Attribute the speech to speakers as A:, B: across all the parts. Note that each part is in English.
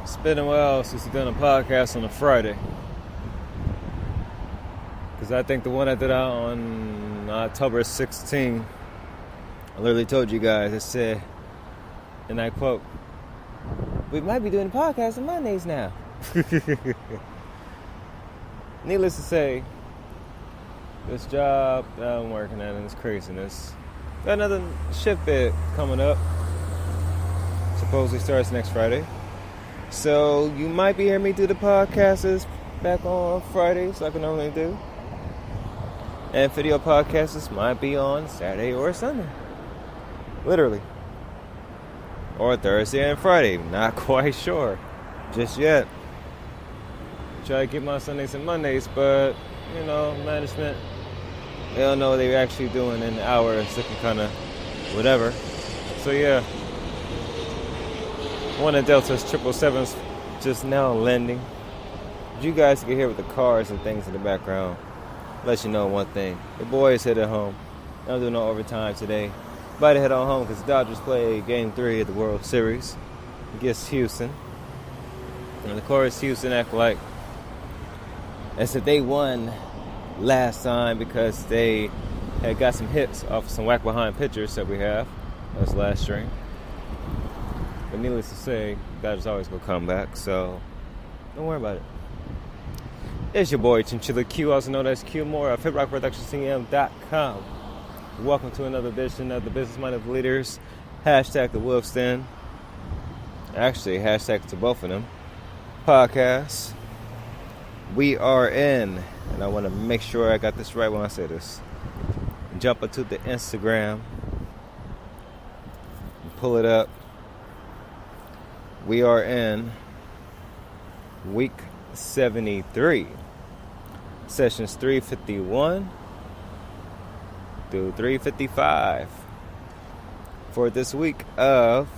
A: It's been a while since I've done a podcast on a Friday. Because I think the one I did out on October 16, I literally told you guys, I said, and I quote, "We might be doing a podcast on Mondays now." Needless to say, this job that I'm working at and this craziness. Got another shift bid coming up. Supposedly starts next Friday. So you might be hearing me do the podcasts back on Fridays like I normally do. And video podcasts might be on Saturday or Sunday. Literally. Or Thursday and Friday. Not quite sure. Just yet. Try to get my Sundays and Mondays, but, management, they don't know what they're actually doing in the hours. Looking kind of whatever. So, yeah. One of Delta's 777s just now landing. You guys can hear with the cars and things in the background. Let you know one thing. The boys hit at home. I don't do no overtime today. About to head on home because the Dodgers play Game 3 of the World Series against Houston. And of course, Houston act like as if they won last time because they had got some hits off of some whack behind pitchers that we have. That was last string. But needless to say, Dodgers always gonna come back, so don't worry about it. It's your boy Chinchilla Q, also known as Q Moore of HipRockProductionsCM.com. Welcome to another edition of the Business Minded Leaders. Hashtag the Wolf's Den. Actually, hashtag to both of them. Podcast. We are in, and I want to make sure I got this right when I say this. Jump into the Instagram. Pull it up. We are in week 73, sessions 351 through 355 for this week of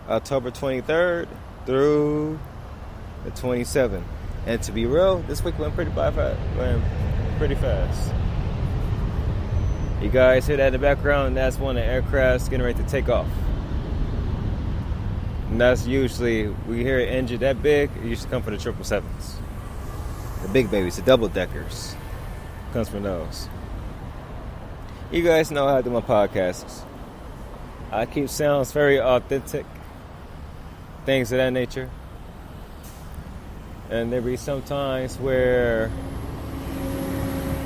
A: October 23rd through the 27th. And to be real, this week went pretty fast. You guys hear that in the background? That's one of the aircrafts getting ready to take off. And that's usually, we hear an engine that big, it used to come from the 777s. The big babies, the double deckers. Comes from those. You guys know how I do my podcasts. I keep sounds very authentic. Things of that nature. And there be some times where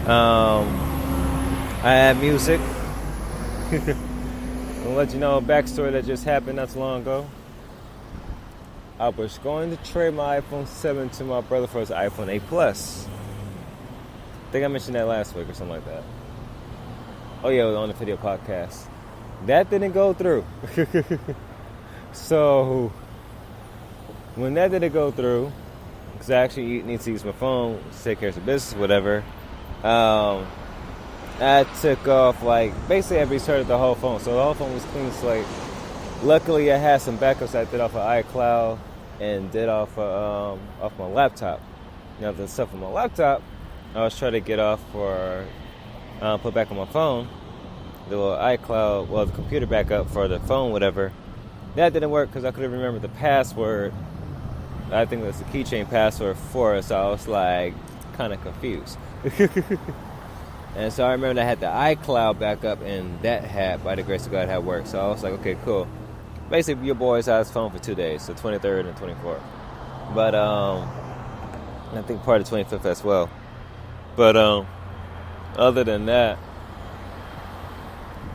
A: I add music. I'll let you know a backstory that just happened not too long ago. I was going to trade my iPhone 7 to my brother for his iPhone 8 Plus. I think I mentioned that last week or something like that. Oh yeah, it was on the video podcast. That didn't go through. So, when that didn't go through, because I actually need to use my phone to take care of some business, whatever, I took off, basically I restarted the whole phone. So the whole phone was clean slate. Luckily, I had some backups I did off of iCloud and did off my laptop. Now, the stuff on my laptop, I was trying to get off for put back on my phone. The iCloud, the computer backup for the phone, whatever. That didn't work because I couldn't remember the password. I think that's the keychain password for it, so I was kind of confused. And so I remember I had the iCloud backup, and that had, by the grace of God, had worked. So I was like, okay, cool. Basically, your boy's had his phone for 2 days, so 23rd and 24th. But I think part of the 25th as well. But other than that,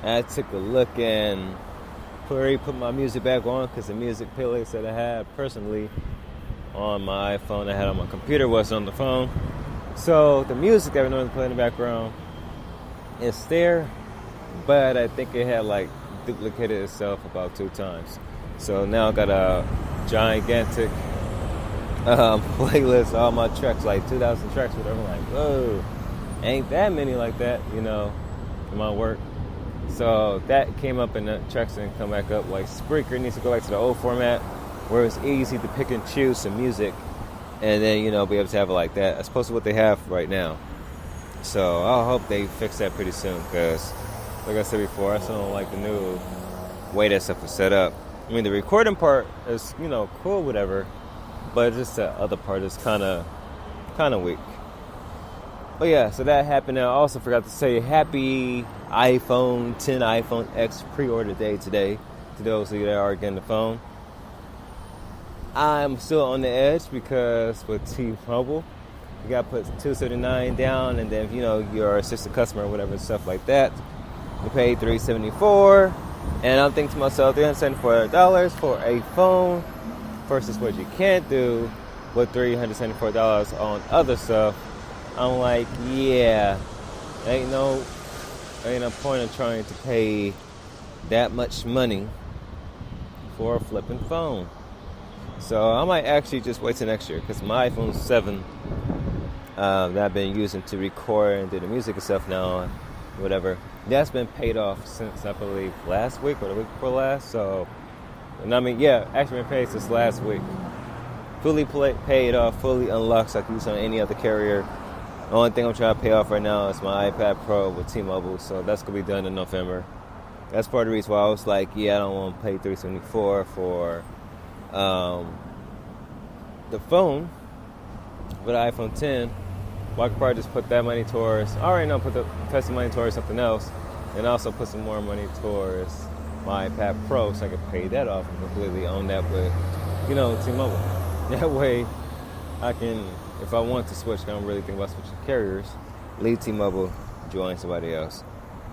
A: I took a look and put my music back on because the music playlist that I had personally on my iPhone, I had on my computer, wasn't on the phone. So the music that we normally play in the background is there, but I think it had duplicated itself about 2 times. So now I got a gigantic playlist, all my tracks, 2,000 tracks, whatever. Whoa, ain't that many like that, in my work. So that came up and the tracks didn't come back up. Spreaker needs to go back to the old format where it's easy to pick and choose some music and then, be able to have it like that, as opposed to what they have right now. So I hope they fix that pretty soon because, like I said before, I still don't like the new way that stuff is set up. I mean, the recording part is, cool, whatever. But just the other part is kind of weak. But yeah, so that happened. I also forgot to say happy iPhone 10, iPhone X pre-order day today. To those of you that are getting the phone. I'm still on the edge because with T-Mobile, you got to put $279 down, and then if you're a sister customer or whatever, stuff like that, you pay $374. And I'm thinking to myself, $374 for a phone versus what you can't do with $374 on other stuff. I'm like, yeah, ain't no point in trying to pay that much money for a flipping phone. So I might actually just wait till next year, because my iPhone 7 that I've been using to record and do the music and stuff now, whatever, that's been paid off since I believe last week or the week before last. So, actually been paid since last week. Fully paid off, fully unlocked, like I use on any other carrier. The only thing I'm trying to pay off right now is my iPad Pro with T-Mobile, so that's going to be done in November. That's part of the reason why I was like, I don't want to pay $374 for the phone with the iPhone 10. Well, I could probably just put that money towards, put some money towards something else, and also put some more money towards my iPad Pro so I could pay that off and completely own that with, T-Mobile. That way, I can, if I want to switch, I don't really think about switching carriers, leave T-Mobile, join somebody else.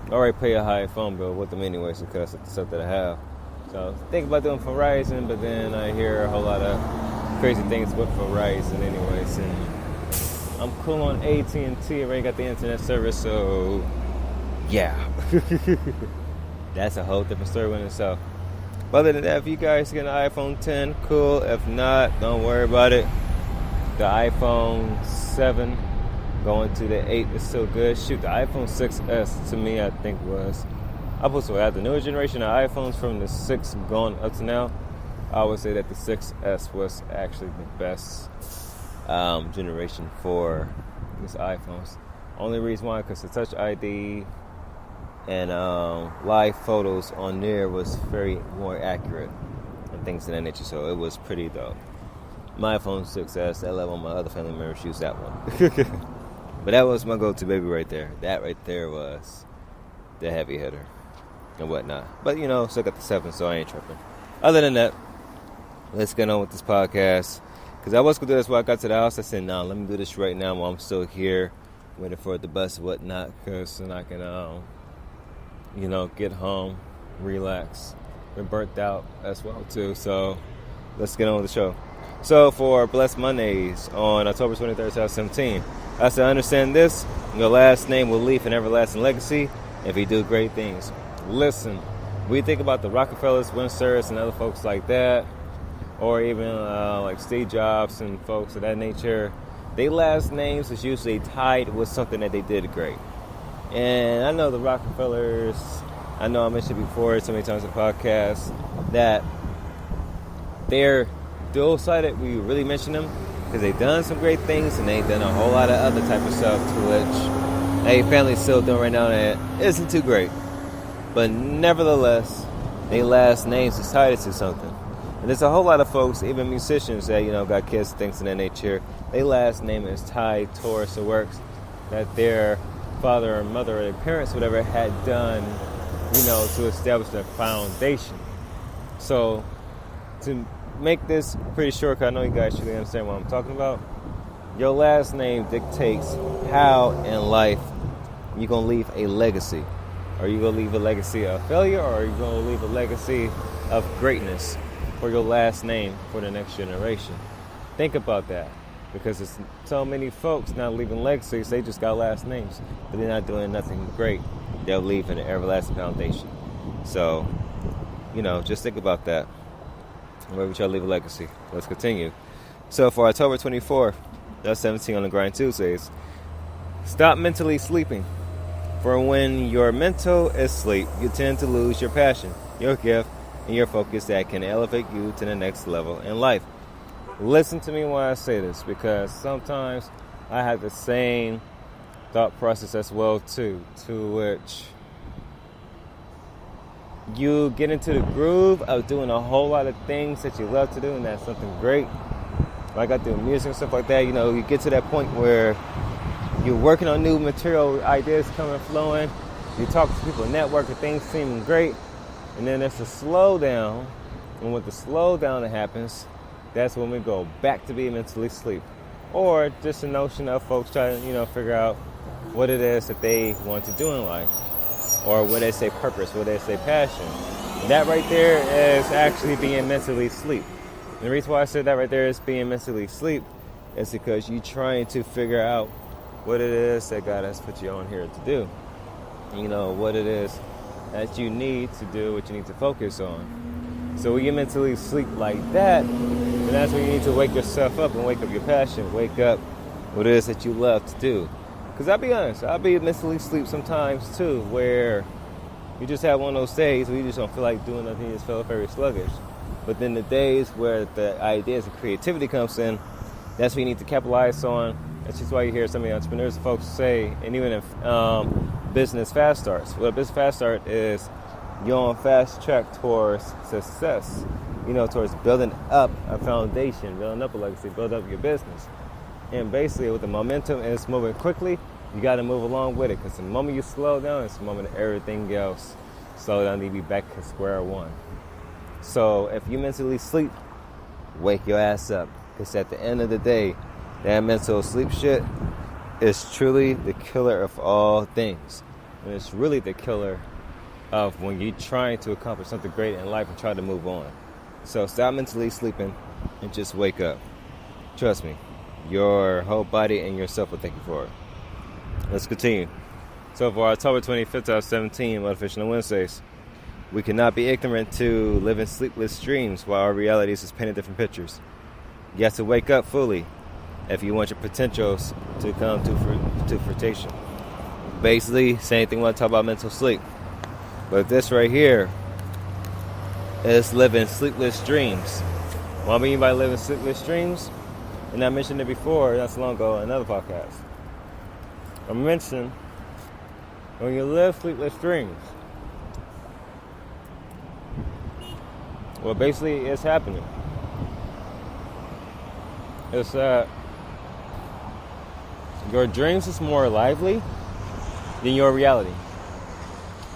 A: I already pay a high phone bill with them anyways because of the stuff that I have. So think about doing Verizon, but then I hear a whole lot of crazy things with Verizon anyways. And I'm cool on AT&T. I already got the internet service, so yeah. That's a whole different story in itself. But other than that, if you guys get an iPhone 10, cool. If not, don't worry about it. The iPhone 7 going to the 8 is still good. Shoot, the iPhone 6S to me, I think was, I was at the newer generation of iPhones from the 6 going up to now. I would say that the 6S was actually the best generation for these iPhones. Only reason why, because the Touch ID and live photos on there was very more accurate and things of that nature. So it was pretty dope. My iPhone 6S, I love all my other family members use that one. But that was my go-to baby right there. That right there was the heavy hitter and whatnot. But, still got the 7, so I ain't tripping. Other than that, let's get on with this podcast. Because I was going to do this when I got to the house. I said, let me do this right now while I'm still here, waiting for the bus and whatnot. Because then I can, get home, relax. Been burnt out as well, too. So let's get on with the show. So for Blessed Mondays on October 23rd, 2017, I said, understand this, your last name will leave an everlasting legacy if you do great things. Listen, we think about the Rockefellers, Winsters, and other folks like that, or even like Steve Jobs and folks of that nature. Their last names is usually tied with something that they did great. And I know the Rockefellers, I know I mentioned before so many times in the podcast, that they're dual-sided. We really mention them because they've done some great things and they've done a whole lot of other type of stuff to which a family's still doing right now that isn't too great. But nevertheless, their last names is tied to something. And there's a whole lot of folks, even musicians that, got kids, things in that nature, their last name is tied towards the works that their father or mother or their parents, whatever, had done, to establish their foundation. So, to make this pretty short, because I know you guys should understand what I'm talking about. Your last name dictates how in life you're going to leave a legacy. Are you going to leave a legacy of failure, or are you going to leave a legacy of greatness for your last name for the next generation? Think about that, because there's so many folks not leaving legacies. They just got last names, but they're not doing nothing great. They'll leave an everlasting foundation. So, just think about that. Where we try to leave a legacy. Let's continue. So for October 24th, that's 17 on the Grind Tuesdays, stop mentally sleeping. For when your mental is asleep, you tend to lose your passion, your gift, and your focus that can elevate you to the next level in life. Listen to me when I say this, because sometimes I have the same thought process as well too, to which you get into the groove of doing a whole lot of things that you love to do, and that's something great. Like I do music and stuff like that. You get to that point where you're working on new material, ideas coming, flowing. You talk to people, network, and things seem great. And then there's a slowdown. And with the slowdown that happens, that's when we go back to being mentally asleep. Or just a notion of folks trying to, figure out what it is that they want to do in life. Or what they say purpose, what they say passion. That right there is actually being mentally asleep. And the reason why I said that right there is being mentally asleep is because you're trying to figure out what it is that God has put you on here to do. What it is that you need to do, what you need to focus on. So when you mentally sleep like that, then that's when you need to wake yourself up and wake up your passion, wake up what it is that you love to do. Because I'll be honest, I'll be mentally asleep sometimes too, where you just have one of those days where you just don't feel like doing nothing, you just feel very sluggish. But then the days where the ideas and creativity comes in, that's what you need to capitalize on. That's just why you hear some of the entrepreneurs and folks say, and even if business fast starts. Well, business fast start is you're on fast track towards success, towards building up a foundation, building up a legacy, build up your business. And basically with the momentum and it's moving quickly, you got to move along with it. Because the moment you slow down, it's the moment everything else slow down, you be back to square one. So if you mentally sleep, wake your ass up. Because at the end of the day, that mental sleep shit is truly the killer of all things. And it's really the killer of when you're trying to accomplish something great in life and try to move on. So stop mentally sleeping and just wake up. Trust me, your whole body and yourself will thank you for it. Let's continue. So for October 25th, 2017, Motivational Wednesdays, we cannot be ignorant to living sleepless dreams while our realities is painting different pictures. You have to wake up fully if you want your potentials to come to fruition. Basically, same thing when I talk about mental sleep. But this right here is living sleepless dreams. What I mean by living sleepless dreams, and I mentioned it before, not so long ago, in another podcast. I mentioned when you live sleepless dreams, well, basically, it's happening. It's that your dreams is more lively than your reality.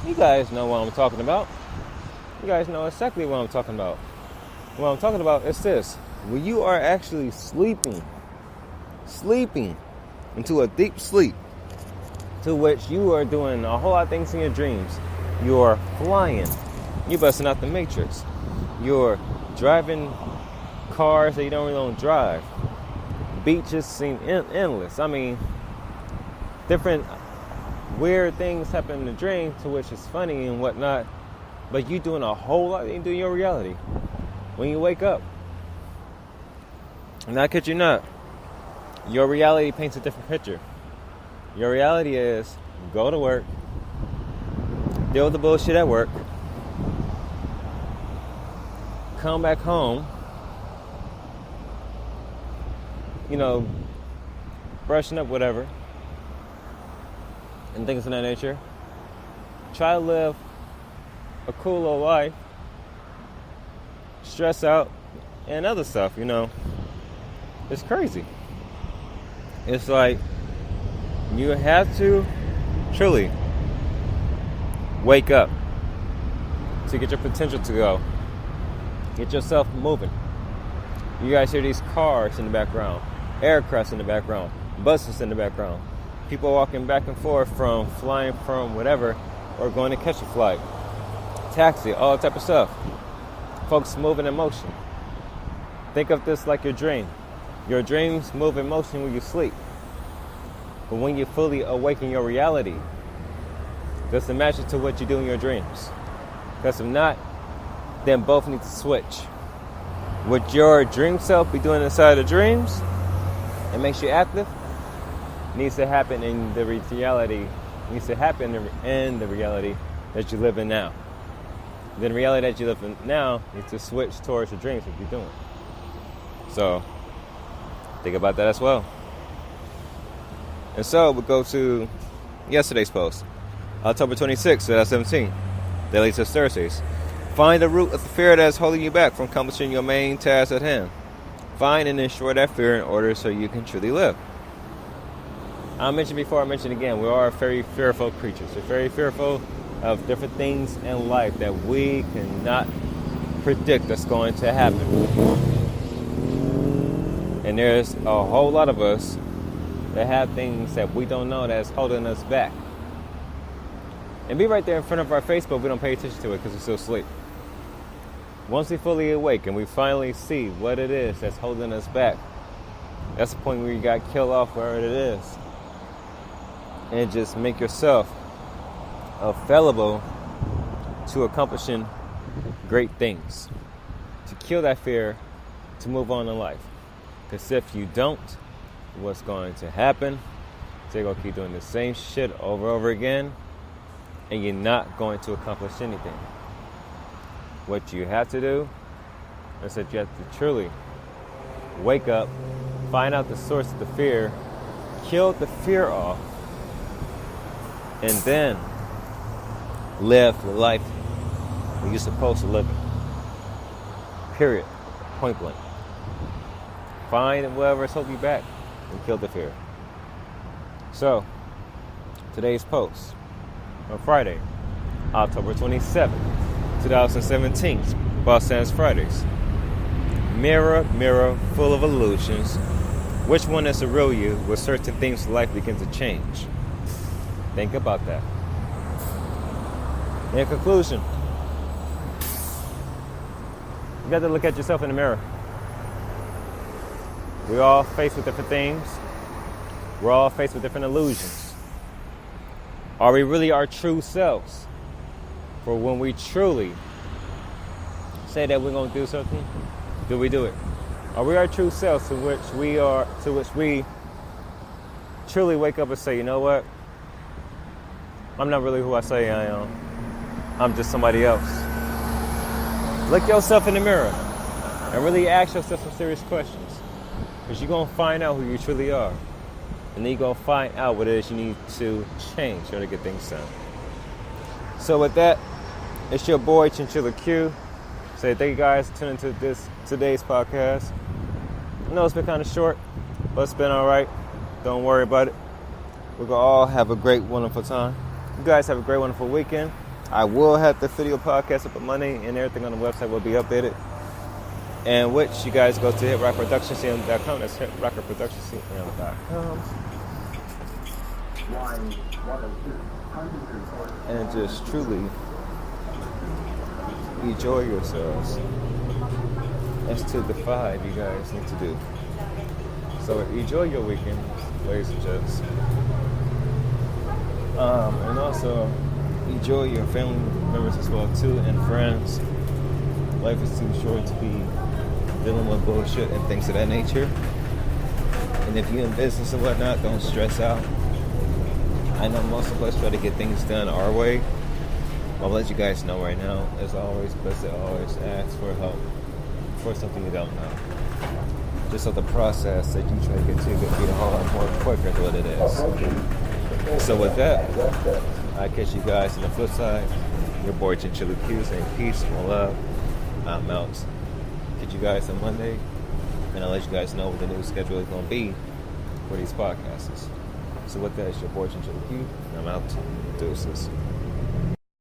A: You guys know what I'm talking about. You guys know exactly what I'm talking about. What I'm talking about is this. When you are actually sleeping into a deep sleep, to which you are doing a whole lot of things in your dreams. You're flying. You're busting out the matrix. You're driving cars that you don't really want to drive. Beaches seem endless. I mean, different weird things happen in the dream, to which is funny and whatnot. But you're doing a whole lot in your reality when you wake up. And I kid you not, your reality paints a different picture. Your reality is go to work, deal with the bullshit at work, come back home, brushing up, whatever, and things of that nature. Try to live a cool little life, stress out, and other stuff, It's crazy. It's like you have to truly wake up to get your potential to go. Get yourself moving. You guys hear these cars in the background, aircrafts in the background, buses in the background, people walking back and forth from flying from whatever or going to catch a flight, taxi, all type of stuff. Folks moving in motion. Think of this like your dream. Your dreams move in motion when you sleep. But when you fully awaken your reality, does it match it to what you do in your dreams? Because if not, then both need to switch. What your dream self be doing inside the dreams, it makes you active, needs to happen in the reality, needs to happen in the reality that you live in now. Then the reality that you live in now needs to switch towards your dreams that you're doing. So, think about that as well. And so, we'll go to yesterday's post, October 26th, 2017. that leads us Thursdays. Find the root of the fear that is holding you back from accomplishing your main task at hand. Find and ensure that fear in order so you can truly live. I mentioned before, I mentioned again, we are very fearful creatures. We're very fearful of different things in life that we cannot predict that's going to happen. And there's a whole lot of us that have things that we don't know that's holding us back. And be right there in front of our face, but we don't pay attention to it because we're still asleep. Once we fully awake and we finally see what it is that's holding us back, that's the point where you got to kill off wherever it is. And just make yourself available to accomplishing great things. To kill that fear, to move on in life. Because if you don't, what's going to happen? They're going to keep doing the same shit over and over again, and you're not going to accomplish anything. What you have to do is that you have to truly wake up, find out the source of the fear, kill the fear off, and then live the life that you're supposed to live it. Period. Point blank. Find whatever's holding you back and kill the fear. So, today's post on Friday, October 27th, 2017, Boss Sands Fridays. Mirror, mirror, full of illusions. Which one is the real you with certain things in life begin to change? Think about that. In conclusion, you got to look at yourself in the mirror. We're all faced with different things. We're all faced with different illusions. Are we really our true selves? For when we truly say that we're going to do something, do we do it? Are we our true selves to which we truly wake up and say, you know what? I'm not really who I say I am. I'm just somebody else. Look yourself in the mirror and really ask yourself some serious questions. Because you're going to find out who you truly are. And then you're going to find out what it is you need to change in order to get things done. So with that, it's your boy Chinchilla Q. Say thank you guys for tuning into today's podcast. I know it's been kind of short, but it's been all right. Don't worry about it. We're going to all have a great, wonderful time. You guys have a great, wonderful weekend. I will have the video podcast up on Monday, and everything on the website will be updated. And which you guys go to hitrockproductioncm.com. That's hitrockproductioncm.com. And just truly enjoy yourselves. That's to the 5 you guys need to do. So enjoy your weekend, ladies and gents. And also enjoy your family members as well too, and friends. Life is too short to be dealing with bullshit and things of that nature. And if you're in business and whatnot, don't stress out. I know most of us try to get things done our way. I'll let you guys know right now, as always, best to always ask for help for something you don't know. Just so the process that you try to get to could be a whole lot more quicker than what it is. So with that, I catch you guys on the flip side. Your boy Chinchilla Q saying peace, more love. I'm out. Catch you guys on Monday, and I'll let you guys know what the new schedule is going to be for these podcasts. So with that, it's your boy Chinchilla Q, and I'm out. Deuces.